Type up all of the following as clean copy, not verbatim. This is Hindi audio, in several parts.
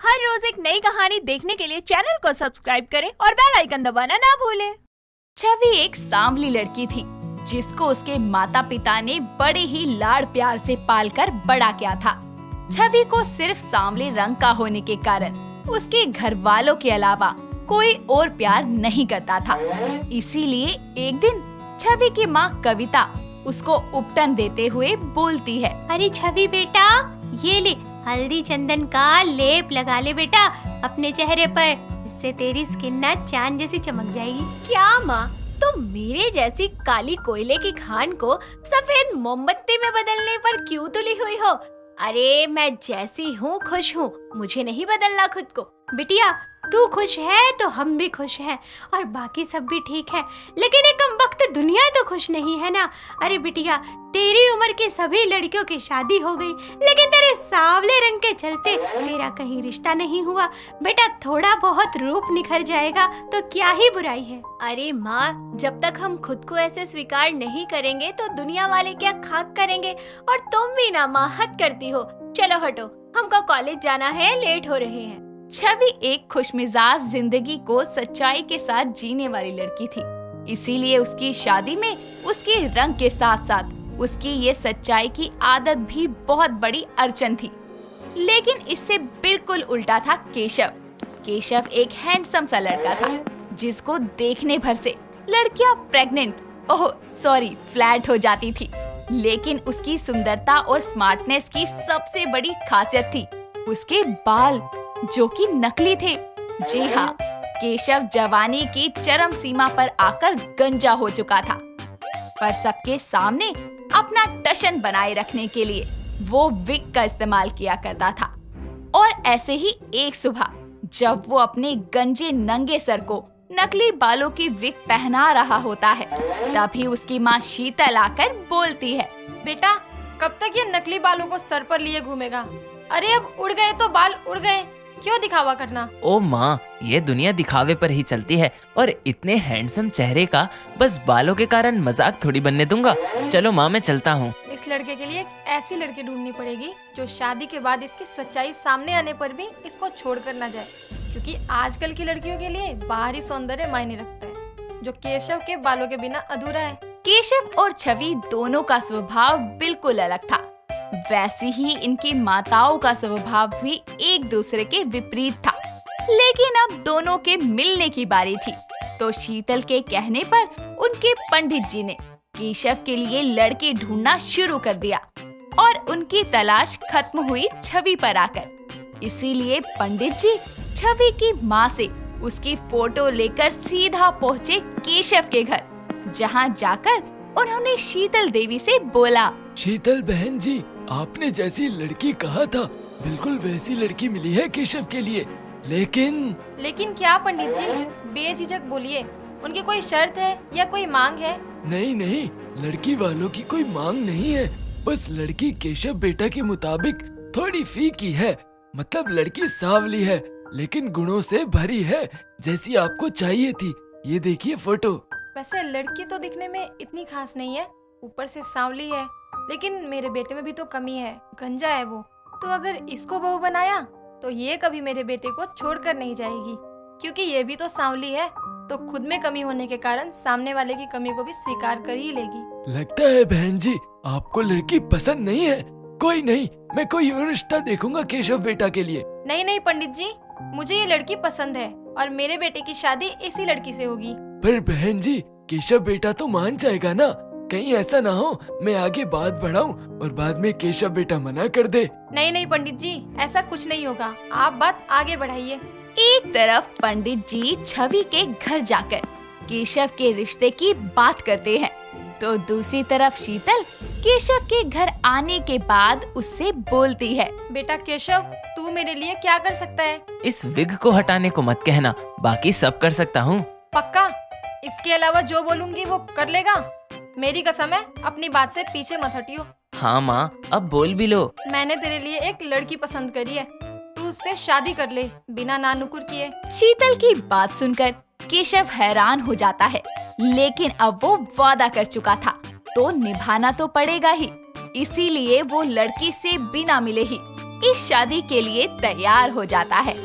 हर रोज एक नई कहानी देखने के लिए चैनल को सब्सक्राइब करें और बेल आइकन दबाना ना भूलें। छवि एक सांवली लड़की थी जिसको उसके माता पिता ने बड़े ही लाड़ प्यार से पालकर बड़ा किया था। छवि को सिर्फ सांवले रंग का होने के कारण उसके घर वालों के अलावा कोई और प्यार नहीं करता था। इसीलिए एक दिन छवि की माँ कविता उसको उपटन देते हुए बोलती है, अरे छवि बेटा, ये ले हल्दी चंदन का लेप लगा ले बेटा अपने चेहरे पर, इससे तेरी स्किन ना चांद जैसी चमक जाएगी। क्या माँ, तुम मेरे जैसी काली कोयले की खान को सफेद मोमबत्ती में बदलने पर क्यों तुली हुई हो? अरे मैं जैसी हूँ खुश हूँ, मुझे नहीं बदलना खुद को। बिटिया तू खुश है तो हम भी खुश हैं और बाकी सब भी ठीक है, लेकिन ये कमबख्त दुनिया तो खुश नहीं है ना। अरे बिटिया, तेरी उम्र की सभी लड़कियों की शादी हो गई, लेकिन तेरे सांवले रंग के चलते तेरा कहीं रिश्ता नहीं हुआ। बेटा थोड़ा बहुत रूप निखर जाएगा तो क्या ही बुराई है। अरे माँ, जब तक हम खुद को ऐसे स्वीकार नहीं करेंगे तो दुनिया वाले क्या खाक करेंगे। और तुम भी ना माँ, हद करती हो। चलो हटो, हमको कॉलेज जाना है, लेट हो रहे हैं। छवि एक खुशमिजाज जिंदगी को सच्चाई के साथ जीने वाली लड़की थी, इसीलिए उसकी शादी में उसके रंग के साथ साथ उसकी ये सच्चाई की आदत भी बहुत बड़ी अड़चन थी। लेकिन इससे बिल्कुल उल्टा था केशव। केशव एक हैंडसम सा लड़का था जिसको देखने भर से लड़कियां फ्लैट हो जाती थी। लेकिन उसकी सुंदरता और स्मार्टनेस की सबसे बड़ी खासियत थी उसके बाल, जो कि नकली थे। जी हाँ, केशव जवानी की चरम सीमा पर आकर गंजा हो चुका था, पर सबके सामने अपना टशन बनाए रखने के लिए वो विग का इस्तेमाल किया करता था। और ऐसे ही एक सुबह जब वो अपने गंजे नंगे सर को नकली बालों की विग पहना रहा होता है, तभी उसकी माँ शीतल आकर बोलती है, बेटा कब तक ये नकली बालों को सर पर लिए घूमेगा? अरे अब उड़ गए तो बाल उड़ गए, क्यों दिखावा करना? ओ माँ, ये दुनिया दिखावे पर ही चलती है और इतने हैंडसम चेहरे का बस बालों के कारण मजाक थोड़ी बनने दूंगा। चलो माँ, मैं चलता हूँ। इस लड़के के लिए एक ऐसी लड़की ढूंढनी पड़ेगी जो शादी के बाद इसकी सच्चाई सामने आने पर भी इसको छोड़कर ना जाए, क्योंकि आजकल की लड़कियों के लिए बाहरी सौंदर्य मायने रखता है, जो केशव के बालों के बिना अधूरा है। केशव और छवि दोनों का स्वभाव बिल्कुल अलग था। वैसे ही इनकी माताओं का स्वभाव भी एक दूसरे के विपरीत था। लेकिन अब दोनों के मिलने की बारी थी, तो शीतल के कहने पर उनके पंडित जी ने केशव के लिए लड़की ढूंढना शुरू कर दिया और उनकी तलाश खत्म हुई छवि पर आकर। इसीलिए पंडित जी छवि की माँ से उसकी फोटो लेकर सीधा पहुँचे केशव के घर, जहाँ जाकर उन्होंने शीतल देवी से बोला, शीतल बहन जी, आपने जैसी लड़की कहा था बिल्कुल वैसी लड़की मिली है केशव के लिए। लेकिन क्या पंडित जी? बेझिझक बोलिए, उनकी कोई शर्त है या कोई मांग है? नहीं, लड़की वालों की कोई मांग नहीं है, बस लड़की केशव बेटा के मुताबिक थोड़ी फीकी है। मतलब लड़की सांवली है लेकिन गुणों से भरी है, जैसी आपको चाहिए थी। ये देखिए फोटो। वैसे लड़की तो दिखने में इतनी खास नहीं है, ऊपर से सांवली है, लेकिन मेरे बेटे में भी तो कमी है, गंजा है वो। तो अगर इसको बहू बनाया तो ये कभी मेरे बेटे को छोड़कर नहीं जाएगी, क्योंकि ये भी तो सांवली है, तो खुद में कमी होने के कारण सामने वाले की कमी को भी स्वीकार कर ही लेगी। लगता है बहन जी आपको लड़की पसंद नहीं है। कोई नहीं, मैं कोई और रिश्ता देखूंगा केशव बेटा के लिए। नहीं पंडित जी, मुझे ये लड़की पसंद है और मेरे बेटे की शादी इसी लड़की से होगी। पर बहन जी, केशव बेटा तो मान जाएगा ना? कहीं ऐसा ना हो मैं आगे बात बढ़ाऊं और बाद में केशव बेटा मना कर दे। नहीं पंडित जी, ऐसा कुछ नहीं होगा, आप बात आगे बढ़ाइए। एक तरफ पंडित जी छवि के घर जाकर केशव के रिश्ते की बात करते हैं, तो दूसरी तरफ शीतल केशव के घर आने के बाद उससे बोलती है, बेटा केशव, तू मेरे लिए क्या कर सकता है? इस विग को हटाने को मत कहना, बाकी सब कर सकता हूँ। पक्का? इसके अलावा जो बोलूंगी वो कर लेगा? मेरी कसम है, अपनी बात से पीछे मत हटियो। हाँ माँ, अब बोल भी लो। मैंने तेरे लिए एक लड़की पसंद करी है, तू उससे शादी कर ले बिना नानुकुर किए। शीतल की बात सुनकर केशव हैरान हो जाता है, लेकिन अब वो वादा कर चुका था तो निभाना तो पड़ेगा ही। इसीलिए वो लड़की से बिना मिले ही इस शादी के लिए तैयार हो जाता है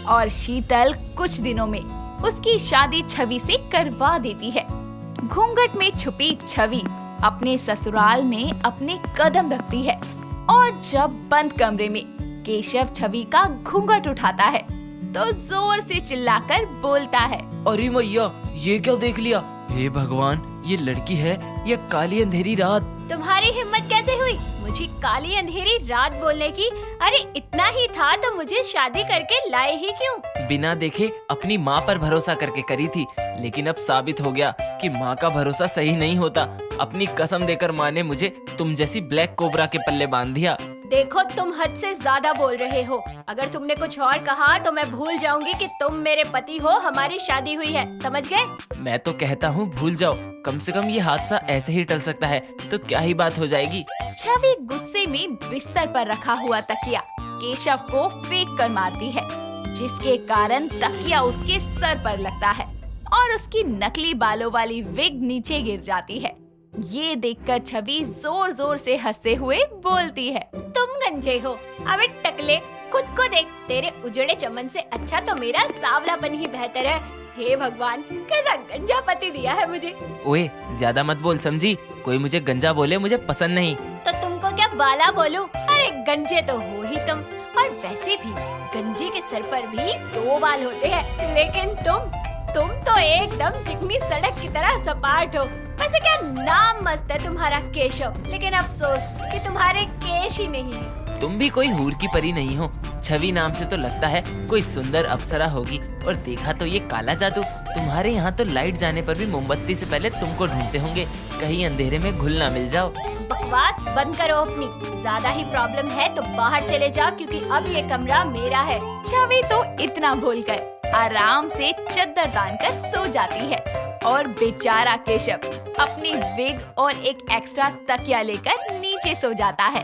और शीतल कुछ दिनों में उसकी शादी छवि से करवा देती है। घूंघट में छुपी छवि अपने ससुराल में अपने कदम रखती है और जब बंद कमरे में केशव छवि का घूंघट उठाता है तो जोर से चिल्लाकर बोलता है, अरे मैया, ये क्या देख लिया? हे भगवान, ये लड़की है या काली अंधेरी रात? तुम्हारी हिम्मत कैसे हुई मुझे काली अंधेरी रात बोलने की? अरे इतना ही था तो मुझे शादी करके लाए ही क्यों? बिना देखे अपनी माँ पर भरोसा करके करी थी, लेकिन अब साबित हो गया कि माँ का भरोसा सही नहीं होता। अपनी कसम देकर माँ ने मुझे तुम जैसी ब्लैक कोबरा के पल्ले बांध दिया। देखो तुम हद से ज्यादा बोल रहे हो। अगर तुमने कुछ और कहा तो मैं भूल जाऊंगी कि तुम मेरे पति हो, हमारी शादी हुई है, समझ गए? मैं तो कहता हूँ भूल जाओ, कम से कम ये हादसा ऐसे ही टल सकता है तो क्या ही बात हो जाएगी। छवि गुस्से में बिस्तर पर रखा हुआ तकिया केशव को फेंक कर मारती है, जिसके कारण तकिया उसके सर पर लगता है और उसकी नकली बालों वाली विग नीचे गिर जाती है। ये देखकर छवि जोर जोर से हंसते हुए बोलती है, तुम गंजे हो। अबे टकले, खुद को देख, तेरे उजड़े चमन से अच्छा तो मेरा सांवलापन ही बेहतर है। हे भगवान, कैसा गंजा पति दिया है मुझे। ओए, ज्यादा मत बोल समझी, कोई मुझे गंजा बोले मुझे पसंद नहीं। तो तुमको क्या बाला बोलूं? अरे गंजे तो हो ही तुम। और वैसे भी गंजे के सर पर भी 2 बाल होते हैं, लेकिन तुम तो एकदम चिकनी सड़क की तरह सपाट हो। वैसे क्या नाम मस्त है तुम्हारा केशव, लेकिन अफसोस कि तुम्हारे केश ही नहीं है। तुम भी कोई हूर की परी नहीं हो। छवि नाम से तो लगता है कोई सुंदर अप्सरा होगी, और देखा तो ये काला जादू। तुम्हारे यहाँ तो लाइट जाने पर भी मोमबत्ती से पहले तुमको ढूंढते होंगे, कहीं अंधेरे में घुल ना मिल जाओ। बकवास बंद करो अपनी। ज्यादा ही प्रॉब्लम है तो बाहर चले जाओ, क्योंकि अब ये कमरा मेरा है। छवि तो इतना बोलकर आराम से चद्दर तानकर सो जाती है और बेचारा केशव अपनी विग और एक एक्स्ट्रा तकिया लेकर नीचे सो जाता है।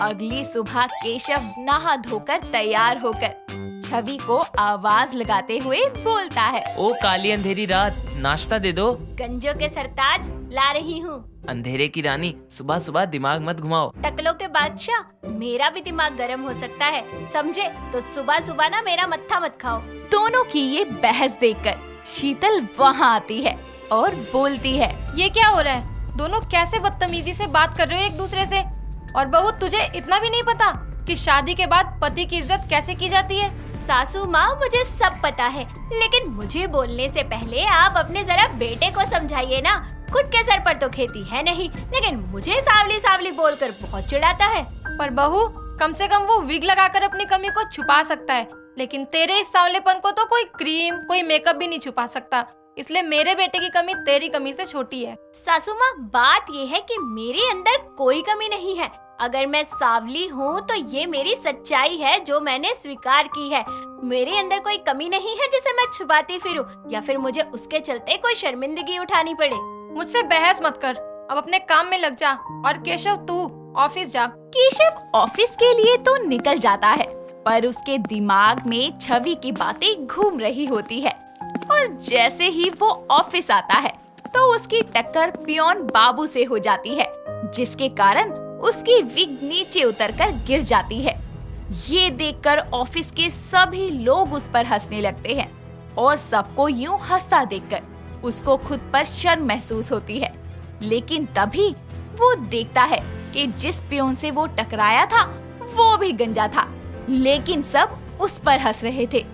अगली सुबह केशव नहा धोकर तैयार होकर छवि को आवाज लगाते हुए बोलता है, ओ काली अंधेरी रात, नाश्ता दे दो। गंजों के सरताज ला रही हूँ। अंधेरे की रानी, सुबह सुबह दिमाग मत घुमाओ। टकलों के बादशाह, मेरा भी दिमाग गर्म हो सकता है, समझे? तो सुबह सुबह ना मेरा मत्था मत खाओ। दोनों की ये बहस देखकर शीतल वहाँ आती है और बोलती है, ये क्या हो रहा है? दोनों कैसे बदतमीजी से बात कर रहे हो एक दूसरे से? और बहू, तुझे इतना भी नहीं पता कि शादी के बाद पति की इज्जत कैसे की जाती है? सासू माँ, मुझे सब पता है, लेकिन मुझे बोलने से पहले आप अपने जरा बेटे को समझाइए ना। खुद के सर पर तो खेती है नहीं, लेकिन मुझे सावली सावली बोलकर बहुत चिढ़ाता है। पर बहू, कम से कम वो विग लगाकर अपनी कमी को छुपा सकता है, लेकिन तेरे इस सांवलेपन को तो कोई क्रीम, कोई मेकअप भी नहीं छुपा सकता। इसलिए मेरे बेटे की कमी तेरी कमी से छोटी है। सासू माँ, बात ये है कि मेरे अंदर कोई कमी नहीं है। अगर मैं सावली हूँ तो ये मेरी सच्चाई है जो मैंने स्वीकार की है। मेरे अंदर कोई कमी नहीं है जिसे मैं छुपाती फिरूं, या फिर मुझे उसके चलते कोई शर्मिंदगी उठानी पड़े। मुझसे बहस मत कर, अब अपने काम में लग जा। और केशव, तू ऑफिस जा। केशव ऑफिस के लिए तो निकल जाता है, पर उसके दिमाग में छवि की बातें घूम रही होती है। और जैसे ही वो ऑफिस आता है तो उसकी टक्कर पियोन बाबू से हो जाती है, जिसके कारण उसकी विग नीचे उतरकर गिर जाती है। ये देखकर ऑफिस के सभी लोग उस पर हंसने लगते हैं और सबको यूं हंसता देखकर उसको खुद पर शर्म महसूस होती है। लेकिन तभी वो देखता है कि जिस पियोन से वो टकराया था वो भी गंजा था, लेकिन सब उस पर हंस रहे थे।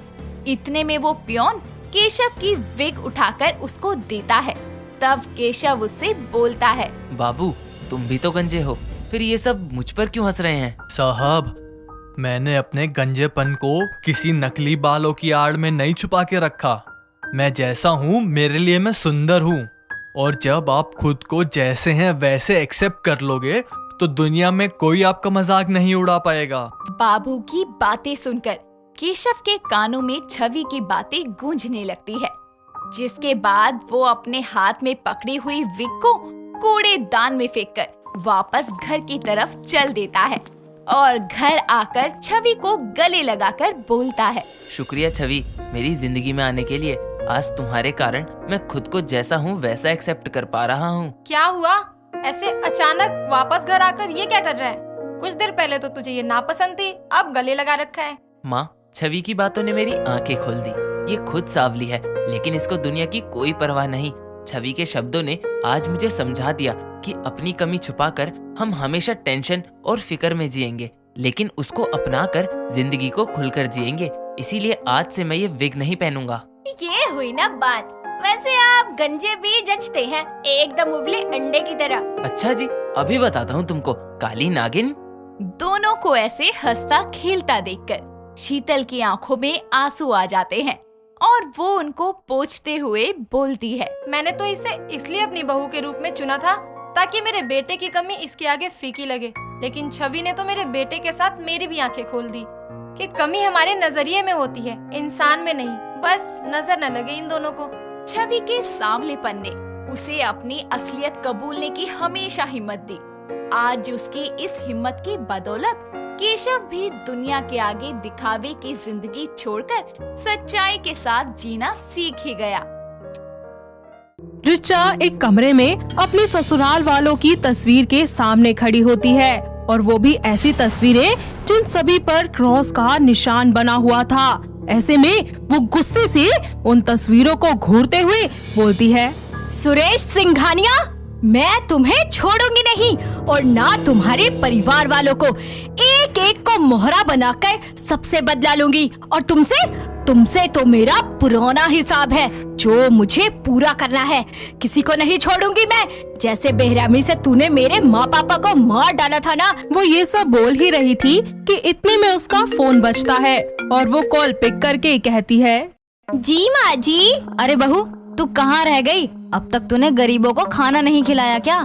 इतने में वो पियोन केशव की विग उठाकर उसको देता है। तब केशव उससे बोलता है, बाबू, तुम भी तो गंजे हो, फिर ये सब मुझ पर क्यों हंस रहे हैं? साहब, मैंने अपने गंजेपन को किसी नकली बालों की आड़ में नहीं छुपा के रखा। मैं जैसा हूँ मेरे लिए मैं सुंदर हूँ, और जब आप खुद को जैसे हैं वैसे एक्सेप्ट कर लोगे तो दुनिया में कोई आपका मजाक नहीं उड़ा पाएगा। बाबू की बातें सुनकर केशव के कानों में छवि की बातें गूंजने लगती है, जिसके बाद वो अपने हाथ में पकड़ी हुई विग को कूड़ेदान में फेंककर वापस घर की तरफ चल देता है और घर आकर छवि को गले लगाकर बोलता है, शुक्रिया छवि, मेरी जिंदगी में आने के लिए। आज तुम्हारे कारण मैं खुद को जैसा हूँ वैसा एक्सेप्ट कर पा रहा हूँ। क्या हुआ? ऐसे अचानक वापस घर आकर ये क्या कर रहा है? कुछ देर पहले तो तुझे ये नापसंद थी, अब गले लगा रखा है। माँ, छवि की बातों ने मेरी आंखें खोल दी। ये खुद सांवली है, लेकिन इसको दुनिया की कोई परवाह नहीं। छवि के शब्दों ने आज मुझे समझा दिया कि अपनी कमी छुपाकर हम हमेशा टेंशन और फिक्र में जिएंगे, लेकिन उसको अपनाकर जिंदगी को खुलकर जिएंगे। इसीलिए आज से मैं ये विग नहीं पहनूंगा। ये हुई ना बात। वैसे आप गंजे भी जचते हैं, एकदम उबले अंडे की तरह। अच्छा जी, अभी बताता हूँ तुमको। काली नागिन। दोनों को ऐसे हंसता खेलता देखकर शीतल की आंखों में आंसू आ जाते हैं और वो उनको पोंछते हुए बोलती है, मैंने तो इसे इसलिए अपनी बहू के रूप में चुना था ताकि मेरे बेटे की कमी इसके आगे फीकी लगे, लेकिन छवि ने तो मेरे बेटे के साथ मेरी भी आंखें खोल दी कि कमी हमारे नजरिए में होती है, इंसान में नहीं। बस नजर न लगे इन दोनों को। छवि के सांवलेपन ने उसे अपनी असलियत कबूलने की हमेशा हिम्मत दी। आज उसकी इस हिम्मत की बदौलत केशव भी दुनिया के आगे दिखावे की जिंदगी छोड़कर सच्चाई के साथ जीना सीख ही गया। ऋचा एक कमरे में अपने ससुराल वालों की तस्वीर के सामने खड़ी होती है, और वो भी ऐसी तस्वीरें जिन सभी पर क्रॉस का निशान बना हुआ था। ऐसे में वो गुस्से से उन तस्वीरों को घूरते हुए बोलती है, सुरेश सिंघानिया, मैं तुम्हें छोड़ूंगी नहीं और ना तुम्हारे परिवार वालों को। एक एक को मोहरा बनाकर सबसे बदला लूंगी, और तुमसे तो मेरा पुराना हिसाब है जो मुझे पूरा करना है। किसी को नहीं छोड़ूंगी मैं। जैसे बेरहमी से तूने मेरे माँ पापा को मार डाला था ना। वो ये सब बोल ही रही थी कि इतने में उसका फोन बजता है और वो कॉल पिक करके कहती है, जी माँ जी। अरे बहू, तू कहाँ रह गई? अब तक तूने गरीबों को खाना नहीं खिलाया क्या?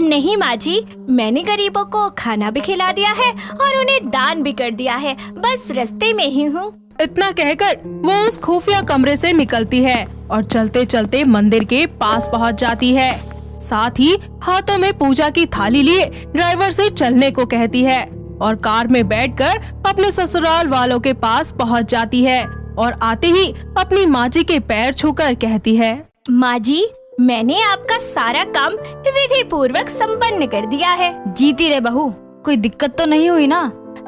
नहीं माँ जी, मैंने गरीबों को खाना भी खिला दिया है और उन्हें दान भी कर दिया है। बस रास्ते में ही हूँ। इतना कहकर वो उस खुफिया कमरे से निकलती है और चलते चलते मंदिर के पास पहुंच जाती है। साथ ही हाथों में पूजा की थाली लिए ड्राइवर से चलने को कहती है और कार में बैठकर अपने ससुराल वालों के पास पहुंच जाती है और आते ही अपनी माँ जी के पैर छूकर कहती है, माँ जी, मैंने आपका सारा काम विधि पूर्वक संपन्न कर दिया है। जीती रे बहू, कोई दिक्कत तो नहीं हुई ना?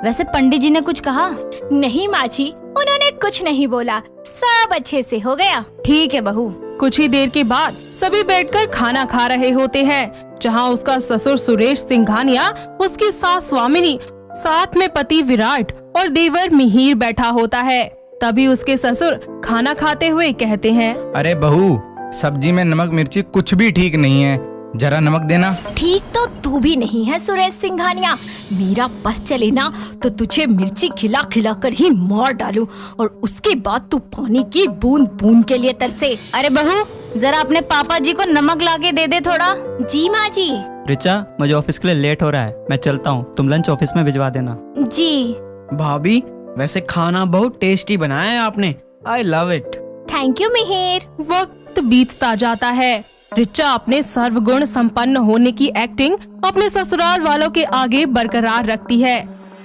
वैसे पंडित जी ने कुछ कहा? नहीं माँ जी, उन्होंने कुछ नहीं बोला, सब अच्छे से हो गया। ठीक है बहू। कुछ ही देर के बाद सभी बैठकर खाना खा रहे होते हैं, जहां उसका ससुर सुरेश सिंघानिया, उसकी सास स्वामिनी, साथ में पति विराट और देवर मिहिर बैठा होता है। तभी उसके ससुर खाना खाते हुए कहते हैं, अरे बहू, सब्जी में नमक मिर्ची कुछ भी ठीक नहीं है, जरा नमक देना। ठीक तो तू भी नहीं है सुरेश सिंघानिया। मेरा बस चले ना तो तुझे मिर्ची खिला खिला कर ही मार डालूं और उसके बाद तू पानी की बूंद बूंद के लिए तरसे। अरे बहू, जरा अपने पापा जी को नमक लाके दे दे थोड़ा। जी माँ जी। रिचा, मुझे ऑफिस के लिए लेट हो रहा है, मैं चलता हूँ, तुम लंच ऑफिस में भिजवा देना। जी। भाभी, वैसे खाना बहुत टेस्टी बनाया है आपने, I love it. Thank you Mihir. वक्त बीतता जाता है। रिचा अपने सर्वगुण संपन्न होने की एक्टिंग अपने ससुराल वालों के आगे बरकरार रखती है।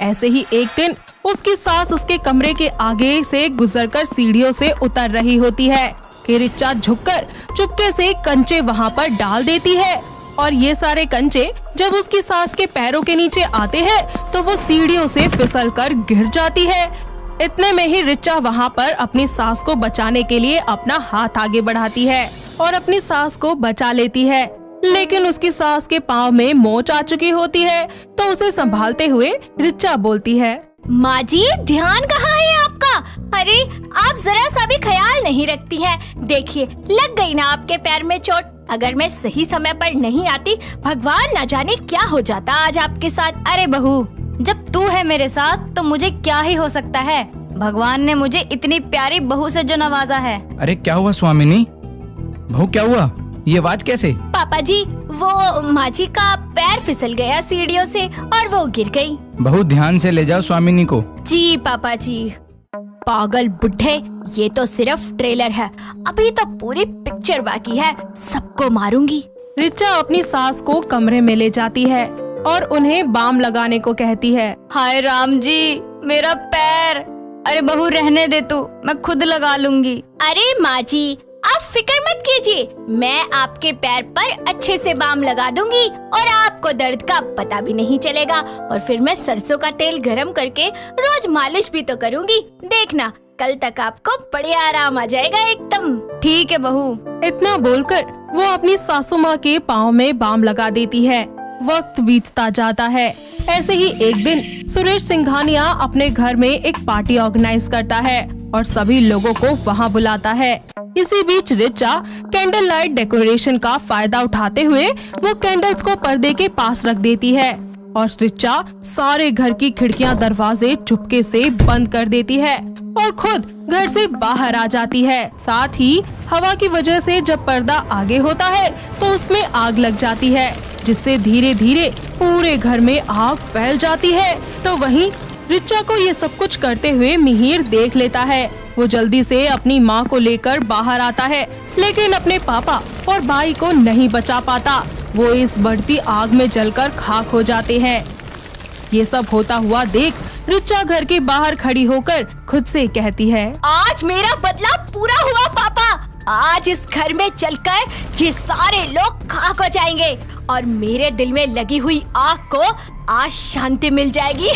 ऐसे ही एक दिन उसकी सास उसके कमरे के आगे से गुजरकर सीढ़ियों से उतर रही होती है कि रिचा झुककर चुपके से कंचे वहां पर डाल देती है, और ये सारे कंचे जब उसकी सास के पैरों के नीचे आते हैं तो वो सीढ़ियों से फिसलकर गिर जाती है। इतने में ही रिचा वहां पर अपनी सास को बचाने के लिए अपना हाथ आगे बढ़ाती है और अपनी सास को बचा लेती है, लेकिन उसकी सास के पाँव में मोच आ चुकी होती है। तो उसे संभालते हुए रिचा बोलती है, माँ जी, ध्यान कहाँ है आपका? अरे आप जरा सा भी ख्याल नहीं रखती हैं। देखिए, लग गई ना आपके पैर में चोट। अगर मैं सही समय पर नहीं आती, भगवान न जाने क्या हो जाता आज आपके साथ। अरे बहू, जब तू है मेरे साथ तो मुझे क्या ही हो सकता है। भगवान ने मुझे इतनी प्यारी बहू से जो नवाजा है। अरे क्या हुआ स्वामिनी? बहू क्या हुआ? ये आवाज कैसे? पापा जी, वो माँ जी का पैर फिसल गया सीढ़ियों से और वो गिर गई। बहू ध्यान से ले जाओ स्वामिनी को। जी पापा जी। पागल बुढ़े, ये तो सिर्फ ट्रेलर है, अभी तो पूरी पिक्चर बाकी है, सबको मारूंगी। रिचा अपनी सास को कमरे में ले जाती है और उन्हें बाम लगाने को कहती है। हाय राम जी, मेरा पैर। अरे बहू रहने दे तू, मैं खुद लगा लूंगी। अरे माँ जी, आप फिक्र मत कीजिए, मैं आपके पैर पर अच्छे से बाम लगा दूंगी और आपको दर्द का पता भी नहीं चलेगा। और फिर मैं सरसों का तेल गरम करके रोज मालिश भी तो करूंगी। देखना, कल तक आपको बढ़िया आराम आ जाएगा एकदम। ठीक है बहू। इतना बोलकर वो अपनी सासू माँ के पाँव में बाम लगा देती है। वक्त बीतता जाता है। ऐसे ही एक दिन सुरेश सिंघानिया अपने घर में एक पार्टी ऑर्गेनाइज करता है और सभी लोगों को वहाँ बुलाता है। इसी बीच रिचा कैंडल लाइट डेकोरेशन का फायदा उठाते हुए वो कैंडल्स को पर्दे के पास रख देती है और रिचा सारे घर की खिड़कियाँ दरवाजे चुपके से बंद कर देती है और खुद घर से बाहर आ जाती है। साथ ही हवा की वजह से जब पर्दा आगे होता है तो उसमें आग लग जाती है, जिससे धीरे धीरे पूरे घर में आग फैल जाती है। तो वहीं रिचा को ये सब कुछ करते हुए मिहिर देख लेता है। वो जल्दी से अपनी माँ को लेकर बाहर आता है, लेकिन अपने पापा और भाई को नहीं बचा पाता। वो इस बढ़ती आग में जलकर खाक हो जाते हैं। ये सब होता हुआ देख रिचा घर के बाहर खड़ी होकर खुद से कहती है, आज मेरा बदला पूरा हुआ पापा। आज इस घर में चलकर ये सारे लोग खाक हो जाएंगे और मेरे दिल में लगी हुई आग को आज शांति मिल जाएगी।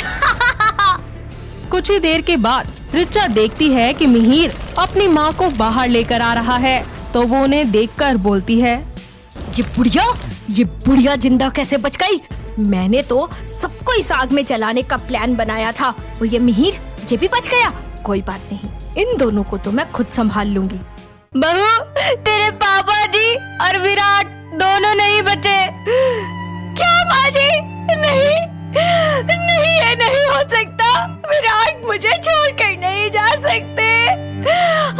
कुछ ही देर के बाद रिचा देखती है कि मिहिर अपनी माँ को बाहर लेकर आ रहा है, तो वो उन्हें देखकर बोलती है, ये बुढ़िया जिंदा कैसे बच गई? मैंने तो सबको इस आग में जलाने का प्लान बनाया था और ये मिहिर ये भी बच गया। कोई बात नहीं, इन दोनों को तो मैं खुद संभाल लूंगी। बहू, तेरे पापा जी और विराट दोनों नहीं बचे। क्या माँ जी? नहीं, ये नहीं हो सकता। विराट मुझे छोड़कर नहीं जा सकते।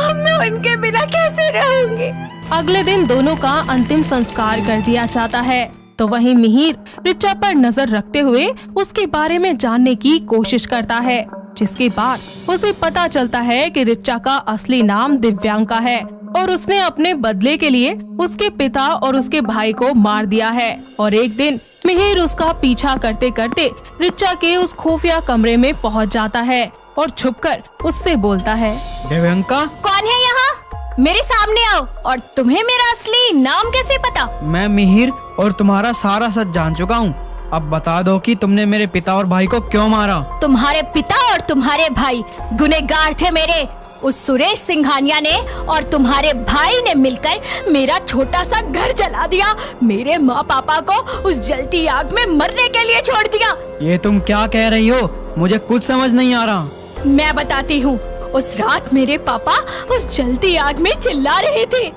अब मैं उनके बिना कैसे रहूंगी? अगले दिन दोनों का अंतिम संस्कार कर दिया जाता है। तो वहीं मिहिर रिचा पर नजर रखते हुए उसके बारे में जानने की कोशिश करता है, जिसके बाद उसे पता चलता है कि रिचा का असली नाम दिव्यांका है और उसने अपने बदले के लिए उसके पिता और उसके भाई को मार दिया है। और एक दिन मिहिर उसका पीछा करते करते रिचा के उस खुफिया कमरे में पहुंच जाता है और छुपकर उससे बोलता है, दिव्यांका, कौन है यहाँ? मेरे सामने आओ। और तुम्हें मेरा असली नाम कैसे पता? मैं मिहिर और तुम्हारा सारा सच जान चुका हूँ। अब बता दो कि तुमने मेरे पिता और भाई को क्यों मारा? तुम्हारे पिता और तुम्हारे भाई गुनहगार थे मेरे। उस सुरेश सिंघानिया ने और तुम्हारे भाई ने मिलकर मेरा छोटा सा घर जला दिया। मेरे माँ पापा को उस जलती आग में मरने के लिए छोड़ दिया। ये तुम क्या कह रही हो? मुझे कुछ समझ नहीं आ रहा। मैं बताती हूँ। उस रात मेरे पापा उस जलती आग में चिल्ला रहे थे।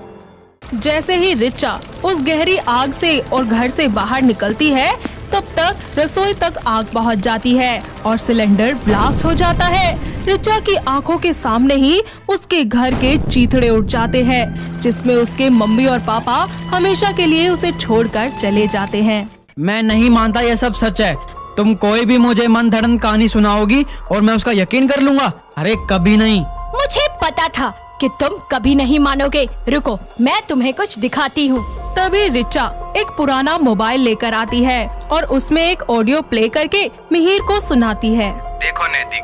जैसे ही रिचा उस गहरी आग से और घर से बाहर निकलती है, तब तक रसोई तक आग पहुंच जाती है और सिलेंडर ब्लास्ट हो जाता है। रिचा की आंखों के सामने ही उसके घर के चीथड़े उठ जाते हैं, जिसमें उसके मम्मी और पापा हमेशा के लिए उसे छोड़कर चले जाते हैं। मैं नहीं मानता ये सब सच है। तुम कोई भी मुझे मनगढ़ंत कहानी सुनाओगी और मैं उसका यकीन कर लूंगा? अरे कभी नहीं। मुझे पता था कि तुम कभी नहीं मानोगे। रुको, मैं तुम्हें कुछ दिखाती हूँ। तभी रिचा एक पुराना मोबाइल लेकर आती है और उसमें एक ऑडियो प्ले करके मिहिर को सुनाती है। देखो नैतिक,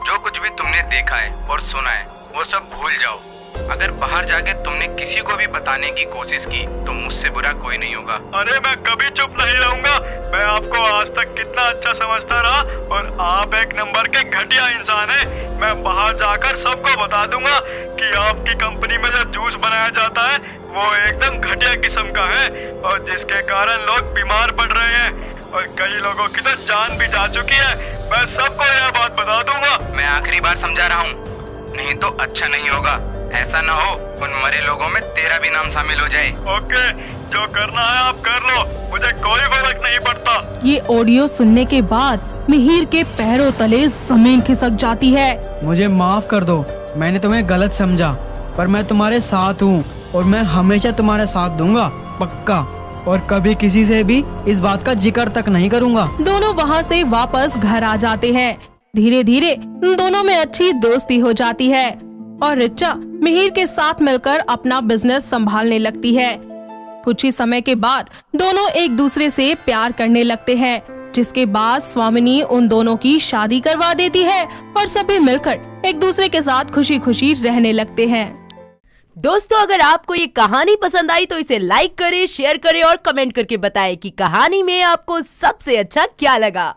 जो कुछ भी तुमने देखा है और सुना है वो सब भूल जाओ। अगर बाहर जाके तुमने किसी को भी बताने की कोशिश की तो मुझसे बुरा कोई नहीं होगा। अरे मैं कभी चुप नहीं रहूंगा। मैं आपको आज तक कितना अच्छा समझता रहा और आप एक नंबर के घटिया इंसान हैं। मैं बाहर जाकर सबको बता दूंगा कि आपकी कंपनी में जो जूस बनाया जाता है वो एकदम घटिया किस्म का है और जिसके कारण लोग बीमार पड़ रहे हैं और कई लोगों की तो जान भी जा चुकी है। मैं सबको यह बात बता दूंगा। मैं आखिरी बार समझा रहा हूँ, नहीं तो अच्छा नहीं होगा। ऐसा ना हो उन मरे लोगों में तेरा भी नाम शामिल हो जाए। ओके, जो करना है आप कर लो, मुझे कोई फर्क नहीं पड़ता। ये ऑडियो सुनने के बाद मिहिर के पैरों तले जमीन खिसक जाती है। मुझे माफ कर दो, मैंने तुम्हें गलत समझा, पर मैं तुम्हारे साथ हूँ और मैं हमेशा तुम्हारे साथ दूंगा, पक्का। और कभी किसी से भी इस बात का जिक्र तक नहीं करूँगा। दोनों वहाँ से वापस घर आ जाते हैं। धीरे धीरे दोनों में अच्छी दोस्ती हो जाती है और रिचा मिहिर के साथ मिलकर अपना बिजनेस संभालने लगती है। कुछ ही समय के बाद दोनों एक दूसरे से प्यार करने लगते हैं, जिसके बाद स्वामिनी उन दोनों की शादी करवा देती है और सभी मिलकर एक दूसरे के साथ खुशी खुशी रहने लगते हैं। दोस्तों, अगर आपको ये कहानी पसंद आई तो इसे लाइक करें, शेयर करें और कमेंट करके बताएं कि कहानी में आपको सबसे अच्छा क्या लगा।